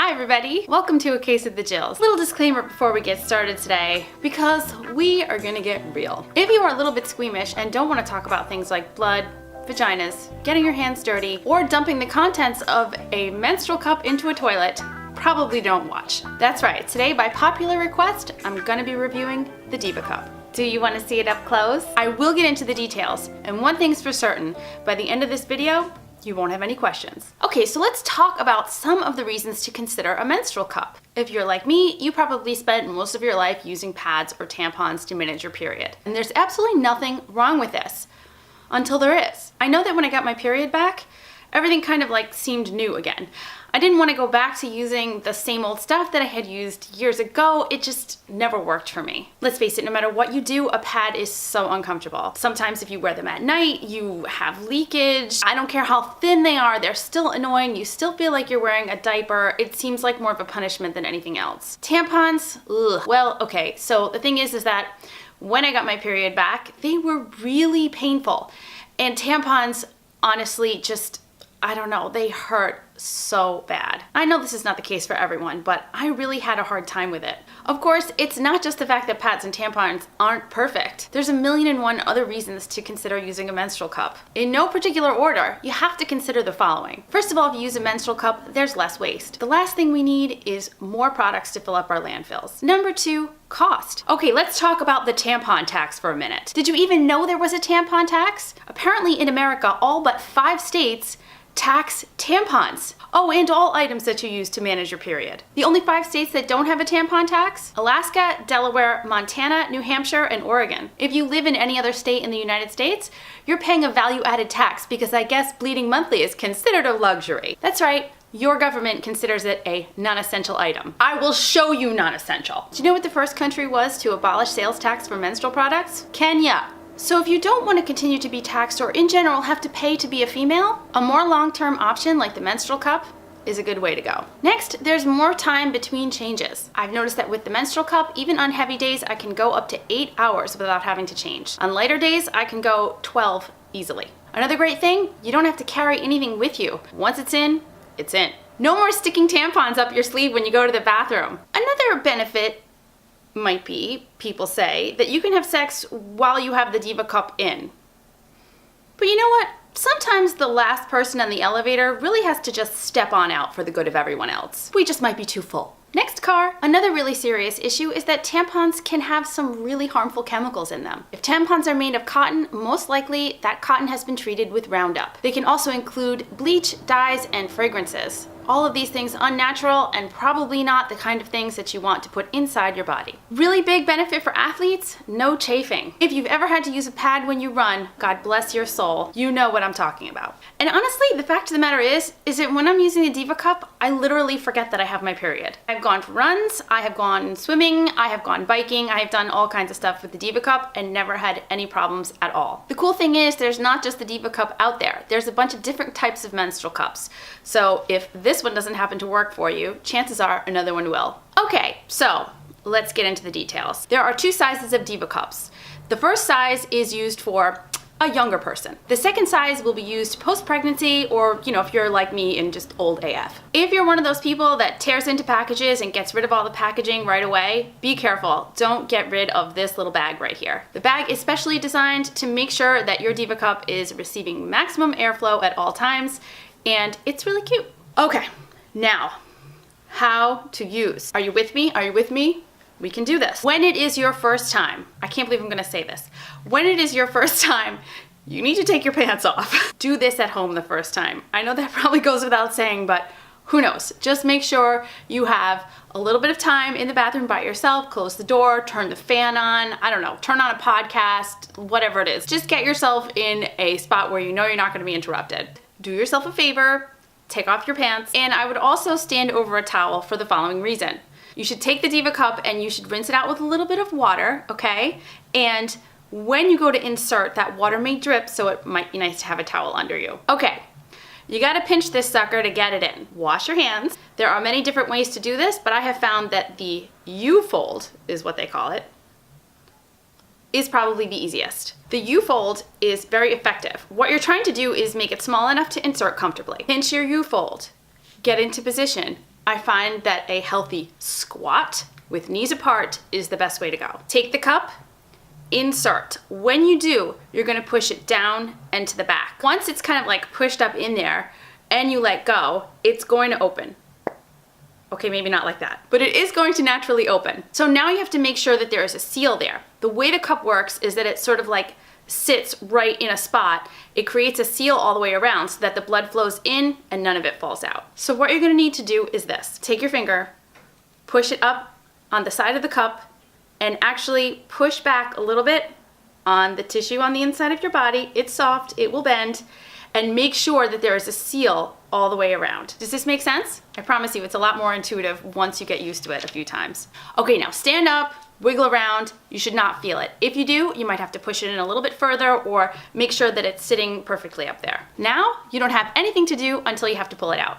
Hi everybody, welcome to A Case of the Jills. Little disclaimer before we get started today, because we are gonna get real. If you are a little bit squeamish and don't want to talk about things like blood, vaginas, getting your hands dirty, or dumping the contents of a menstrual cup into a toilet, probably don't watch. That's right, today by popular request, I'm gonna be reviewing the Diva Cup. Do you want to see it up close? I will get into the details, and one thing's for certain, by the end of this video, you won't have any questions. Okay, so let's talk about some of the reasons to consider a menstrual cup. If you're like me, you probably spent most of your life using pads or tampons to manage your period. And there's absolutely nothing wrong with this, until there is. I know that when I got my period back, everything kind of like seemed new again. I didn't want to go back to using the same old stuff that I had used years ago. It just never worked for me. Let's face it, no matter what you do, a pad is so uncomfortable. Sometimes if you wear them at night, you have leakage. I don't care how thin they are, they're still annoying. You still feel like you're wearing a diaper. It seems like more of a punishment than anything else. Tampons, ugh. Well, okay, so the thing is that when I got my period back, they were really painful. And tampons, honestly, just, I don't know, they hurt so bad. I know this is not the case for everyone, but I really had a hard time with it. Of course, it's not just the fact that pads and tampons aren't perfect. There's a million and one other reasons to consider using a menstrual cup. In no particular order, you have to consider the following. First of all, if you use a menstrual cup, there's less waste. The last thing we need is more products to fill up our landfills. Number two, cost. Okay, let's talk about the tampon tax for a minute. Did you even know there was a tampon tax? Apparently in America, all but 5 states tax tampons. Oh, and all items that you use to manage your period. The only 5 states that don't have a tampon tax: Alaska, Delaware, Montana, New Hampshire, and Oregon. If you live in any other state in the United States, you're paying a value-added tax because I guess bleeding monthly is considered a luxury. That's right. Your government considers it a non-essential item. I will show you non-essential. Do you know what the first country was to abolish sales tax for menstrual products? Kenya. So if you don't want to continue to be taxed or in general have to pay to be a female, a more long-term option like the menstrual cup is a good way to go. Next, there's more time between changes. I've noticed that with the menstrual cup, even on heavy days, I can go up to 8 hours without having to change. On lighter days, I can go 12 easily. Another great thing, you don't have to carry anything with you. Once it's in, it's in. No more sticking tampons up your sleeve when you go to the bathroom. Another benefit might be, people say, that you can have sex while you have the Diva Cup in. But you know what? Sometimes the last person on the elevator really has to just step on out for the good of everyone else. We just might be too full. Next car. Another really serious issue is that tampons can have some really harmful chemicals in them. If tampons are made of cotton, most likely that cotton has been treated with Roundup. They can also include bleach, dyes, and fragrances. All of these things unnatural and probably not the kind of things that you want to put inside your body. Really big benefit for athletes, no chafing. If you've ever had to use a pad when you run, God bless your soul, you know what I'm talking about. And honestly, the fact of the matter is that when I'm using the Diva Cup, I literally forget that I have my period. I've gone for runs, I have gone swimming, I have gone biking, I have done all kinds of stuff with the Diva Cup and never had any problems at all. The cool thing is there's not just the Diva Cup out there. There's a bunch of different types of menstrual cups. So if this one doesn't happen to work for you, chances are another one will. Okay, so let's get into the details. There are 2 sizes of Diva Cups. The first size is used for a younger person. The second size will be used post-pregnancy or, if you're like me and just old AF. If you're one of those people that tears into packages and gets rid of all the packaging right away, be careful. Don't get rid of this little bag right here. The bag is specially designed to make sure that your Diva Cup is receiving maximum airflow at all times, and it's really cute. Okay, now, how to use. Are you with me? Are you with me? We can do this. When it is your first time, I can't believe I'm gonna say this. When it is your first time, you need to take your pants off. Do this at home the first time. I know that probably goes without saying, but who knows? Just make sure you have a little bit of time in the bathroom by yourself, close the door, turn the fan on, I don't know, turn on a podcast, whatever it is. Just get yourself in a spot where you know you're not gonna be interrupted. Do yourself a favor, take off your pants, and I would also stand over a towel for the following reason. You should take the Diva Cup and you should rinse it out with a little bit of water, okay? And when you go to insert, that water may drip, so it might be nice to have a towel under you. Okay, you gotta pinch this sucker to get it in. Wash your hands. There are many different ways to do this, but I have found that the U-fold is what they call it, is probably the easiest. The U-fold is very effective. What you're trying to do is make it small enough to insert comfortably. Pinch your U-fold, get into position, I find that a healthy squat with knees apart is the best way to go. Take the cup, insert. When you do, you're gonna push it down and to the back. Once it's kind of like pushed up in there and you let go, it's going to open. Okay, maybe not like that, but it is going to naturally open. So now you have to make sure that there is a seal there. The way the cup works is that it sort of like sits right in a spot. It creates a seal all the way around so that the blood flows in and none of it falls out. So what you're gonna need to do is this. Take your finger, push it up on the side of the cup, and actually push back a little bit on the tissue on the inside of your body. It's soft, it will bend, and make sure that there is a seal all the way around. Does this make sense? I promise you it's a lot more intuitive once you get used to it a few times. Okay, now stand up, wiggle around. You should not feel it. If you do, you might have to push it in a little bit further or make sure that it's sitting perfectly up there. Now, you don't have anything to do until you have to pull it out.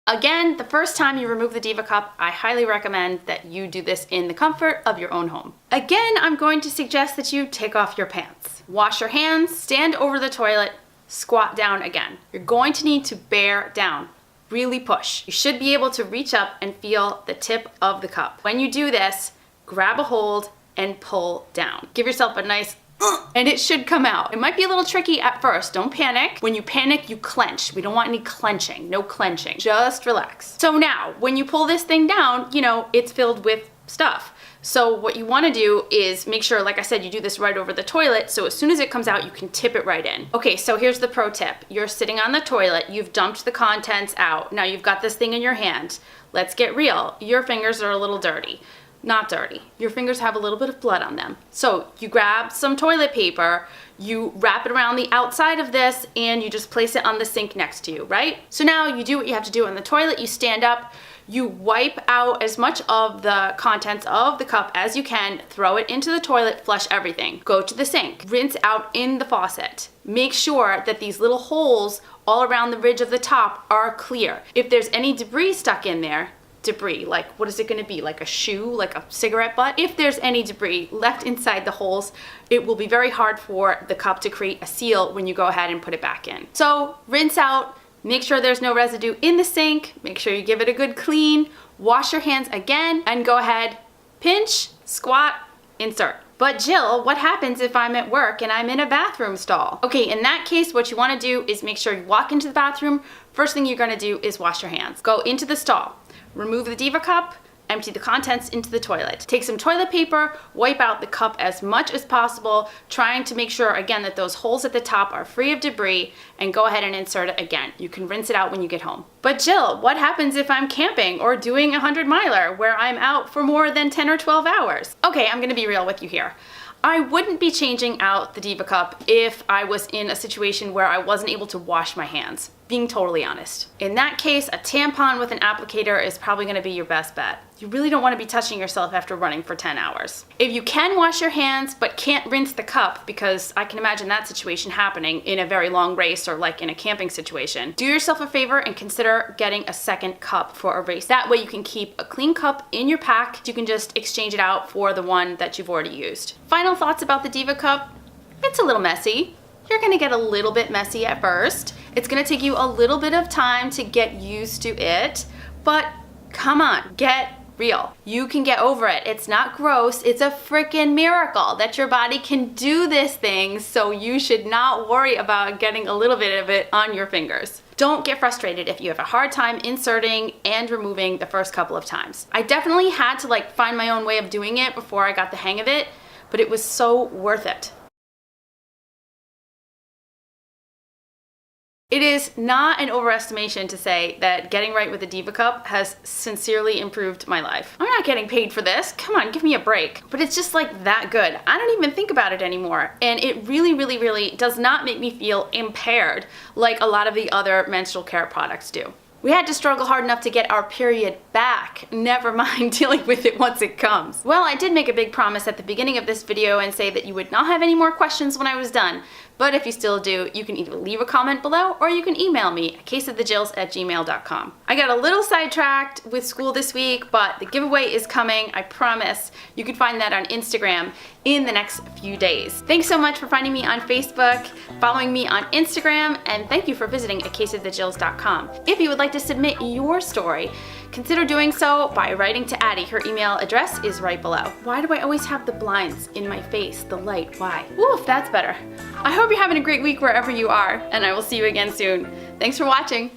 Again, the first time you remove the Diva Cup, I highly recommend that you do this in the comfort of your own home. Again, I'm going to suggest that you take off your pants. Wash your hands, stand over the toilet, squat down again. You're going to need to bear down. Really push. You should be able to reach up and feel the tip of the cup. When you do this, grab a hold and pull down. Give yourself a nice and it should come out. It might be a little tricky at first. Don't panic. When you panic, you clench. We don't want any clenching. No clenching. Just relax. So now, when you pull this thing down, you know, it's filled with stuff. So what you want to do is make sure, like I said, you do this right over the toilet, so as soon as it comes out, you can tip it right in. Okay, so here's the pro tip. You're sitting on the toilet, you've dumped the contents out. Now you've got this thing in your hand. Let's get real. Your fingers are a little dirty. Not dirty. Your fingers have a little bit of blood on them. So you grab some toilet paper, you wrap it around the outside of this, and you just place it on the sink next to you, right? So now you do what you have to do in the toilet, you stand up, you wipe out as much of the contents of the cup as you can, throw it into the toilet, flush everything. Go to the sink, rinse out in the faucet. Make sure that these little holes all around the ridge of the top are clear. If there's any debris stuck in there, debris, like what is it going to be, like a shoe, like a cigarette butt? If there's any debris left inside the holes, it will be very hard for the cup to create a seal when you go ahead and put it back in. So rinse out, make sure there's no residue in the sink, make sure you give it a good clean, wash your hands again, and go ahead, pinch, squat, insert. But Jill, what happens if I'm at work and I'm in a bathroom stall? Okay, in that case, what you want to do is make sure you walk into the bathroom. First thing you're going to do is wash your hands. Go into the stall. Remove the Diva Cup, empty the contents into the toilet. Take some toilet paper, wipe out the cup as much as possible, trying to make sure, again, that those holes at the top are free of debris, and go ahead and insert it again. You can rinse it out when you get home. But Jill, what happens if I'm camping or doing a 100-miler where I'm out for more than 10 or 12 hours? Okay, I'm gonna be real with you here. I wouldn't be changing out the Diva Cup if I was in a situation where I wasn't able to wash my hands, being totally honest. In that case, a tampon with an applicator is probably gonna be your best bet. You really don't wanna be touching yourself after running for 10 hours. If you can wash your hands but can't rinse the cup, because I can imagine that situation happening in a very long race or like in a camping situation, do yourself a favor and consider getting a second cup for a race. That way you can keep a clean cup in your pack. You can just exchange it out for the one that you've already used. Final thoughts about the Diva Cup? It's a little messy. You're gonna get a little bit messy at first. It's gonna take you a little bit of time to get used to it, but come on, get real. You can get over it. It's not gross. It's a freaking miracle that your body can do this thing, so you should not worry about getting a little bit of it on your fingers. Don't get frustrated if you have a hard time inserting and removing the first couple of times. I definitely had to find my own way of doing it before I got the hang of it, but it was so worth it. It is not an overestimation to say that getting right with the Diva Cup has sincerely improved my life. I'm not getting paid for this. Come on, give me a break. But it's just that good. I don't even think about it anymore. And it really, really, really does not make me feel impaired like a lot of the other menstrual care products do. We had to struggle hard enough to get our period back, never mind dealing with it once it comes. Well, I did make a big promise at the beginning of this video and say that you would not have any more questions when I was done. But if you still do, you can either leave a comment below or you can email me at caseofthejills@gmail.com. I got a little sidetracked with school this week, but the giveaway is coming, I promise. You can find that on Instagram in the next few days. Thanks so much for finding me on Facebook, following me on Instagram, and thank you for visiting acaseofthejills.com. If you would like to submit your story, consider doing so by writing to Addie. Her email address is right below. Why do I always have the blinds in my face? The light, why? Woof, that's better. I hope you're having a great week wherever you are, and I will see you again soon. Thanks for watching.